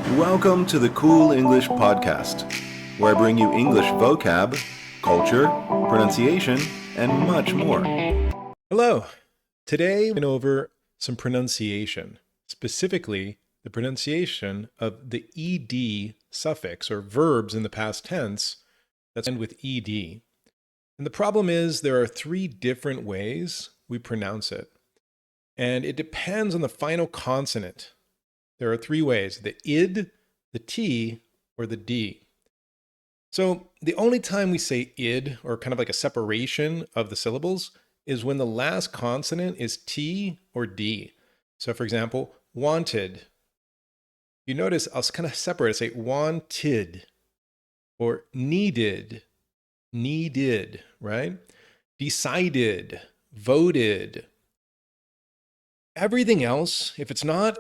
Welcome to the Cool English Podcast, where I bring you English vocab, culture, pronunciation, and much more. Hello. Today we're going over some pronunciation, specifically the pronunciation of the ed suffix or verbs in the past tense that end with ed. And the problem is there are three different ways we pronounce it. And it depends on the final consonant. There are three ways: the id, the t, or the d. So the only time we say id, or kind of like a separation of the syllables, is when the last consonant is t or d. So for example, wanted. You notice I'll kind of separate. I say wanted, or needed, right? Decided, voted. Everything else, if it's not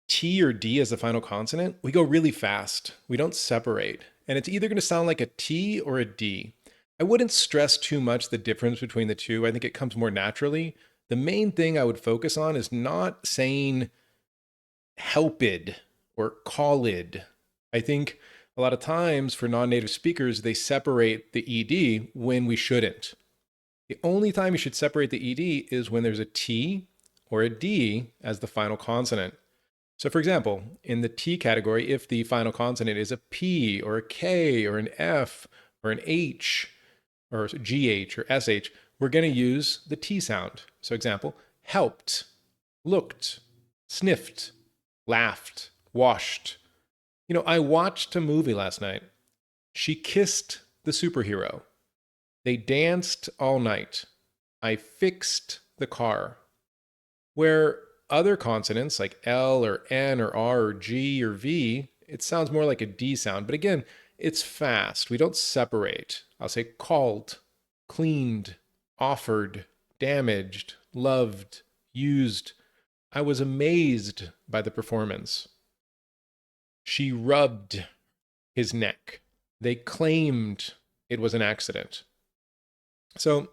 T or D as the final consonant, we go really fast. We don't separate. And it's either going to sound like a T or a D. I wouldn't stress too much the difference between the two. I think it comes more naturally. The main thing I would focus on is not saying helped or called. I think a lot of times for non-native speakers, they separate the ED when we shouldn't. The only time you should separate the ED is when there's a T or a D as the final consonant. So for example, in the T category, if the final consonant is a P or a K or an F or an H or GH or SH, we're going to use the T sound. So example, helped, looked, sniffed, laughed, washed. I watched a movie last night. She kissed the superhero. They danced all night. I fixed the car. Where other consonants like L or N or R or G or V, it sounds more like a D sound. But again, it's fast. We don't separate. I'll say called, cleaned, offered, damaged, loved, used. I was amazed by the performance. She rubbed his neck. They claimed it was an accident. So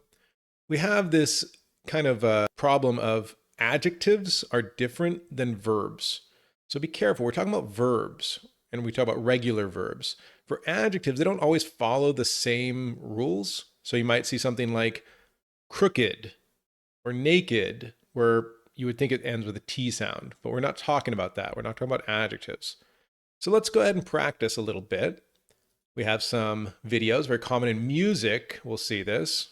we have this kind of problem of adjectives are different than verbs. So be careful. We're talking about verbs and we talk about regular verbs. For adjectives, they don't always follow the same rules. So you might see something like crooked or naked, where you would think it ends with a T sound, but we're not talking about that. We're not talking about adjectives. So let's go ahead and practice a little bit. We have some videos, very common in music. We'll see this.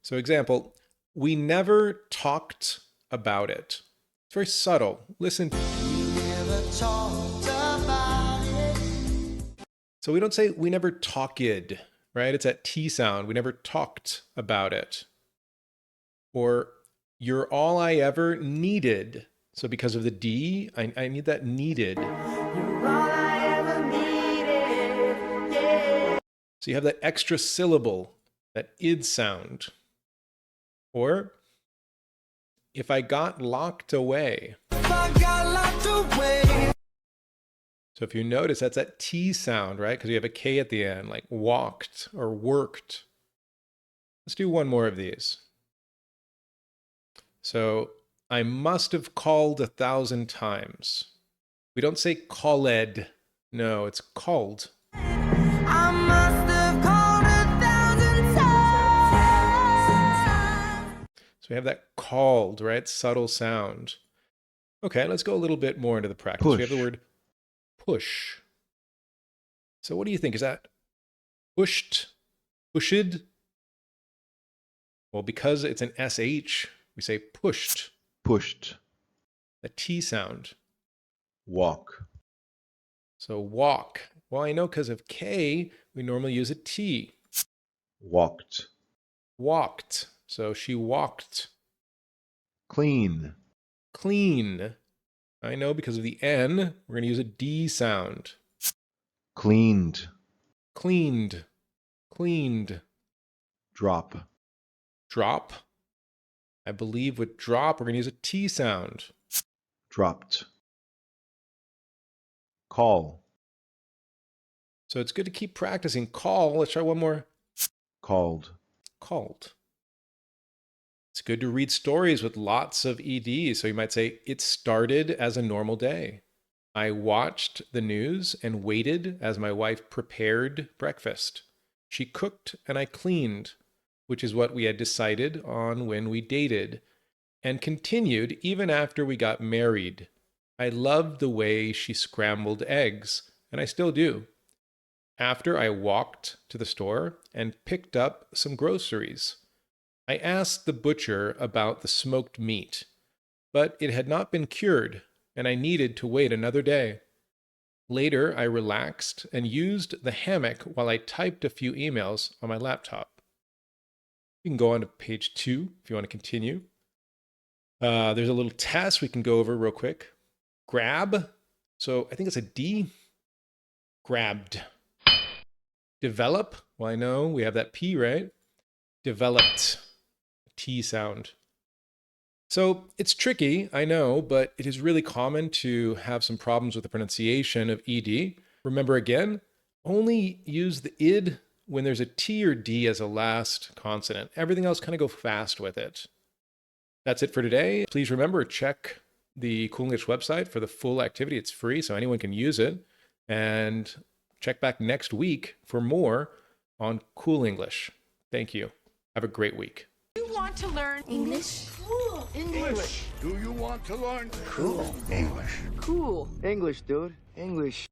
So example, we never talked about it. It's very subtle. Listen. We never talked about it. So we don't say we never talked, right? It's that T sound. We never talked about it. Or you're all I ever needed. So because of the D, I need that needed. You're all I ever needed, yeah. So you have that extra syllable, that id sound. Or if I got locked away. If I got locked away. So if you notice, that's that T sound, right? Because you have a K at the end, like walked or worked. Let's do one more of these. So I must have called 1,000 times. We don't say called. No, it's called. I must have called 1,000 times. So we have that called, right? Subtle sound. Okay, let's go a little bit more into the practice. Push. We have the word push. So what do you think? Is that pushed? Pushed? Well, because it's an SH, we say pushed. Pushed. The T sound. Walk. So walk. Well, I know because of K, we normally use a T. Walked. Walked. So she walked. Clean. Clean. I know because of the N, we're going to use a D sound. Cleaned. Cleaned. Cleaned. Drop. Drop. I believe with drop, we're going to use a T sound. Dropped. Call. So it's good to keep practicing. Call. Let's try one more. Called. Called. It's good to read stories with lots of ED. So you might say, it started as a normal day. I watched the news and waited as my wife prepared breakfast. She cooked and I cleaned, which is what we had decided on when we dated, and continued even after we got married. I loved the way she scrambled eggs, and I still do. After I walked to the store and picked up some groceries, I asked the butcher about the smoked meat, but it had not been cured, and I needed to wait another day. Later, I relaxed and used the hammock while I typed a few emails on my laptop. You can go on to page 2 if you want to continue. There's a little test we can go over real quick. Grab. So I think it's a D. Grabbed. Develop. Well, I know we have that P, right? Developed. T sound. So it's tricky, I know, but it is really common to have some problems with the pronunciation of ED. Remember again, only use the id when there's a T or D as a last consonant. Everything else kind of go fast with it. That's it for today. Please remember, check the Cool English website for the full activity. It's free, so anyone can use it. And check back next week for more on Cool English. Thank you. Have a great week. You want to learn English? Cool English. Do you want to learn Cool English? Cool English, dude. English.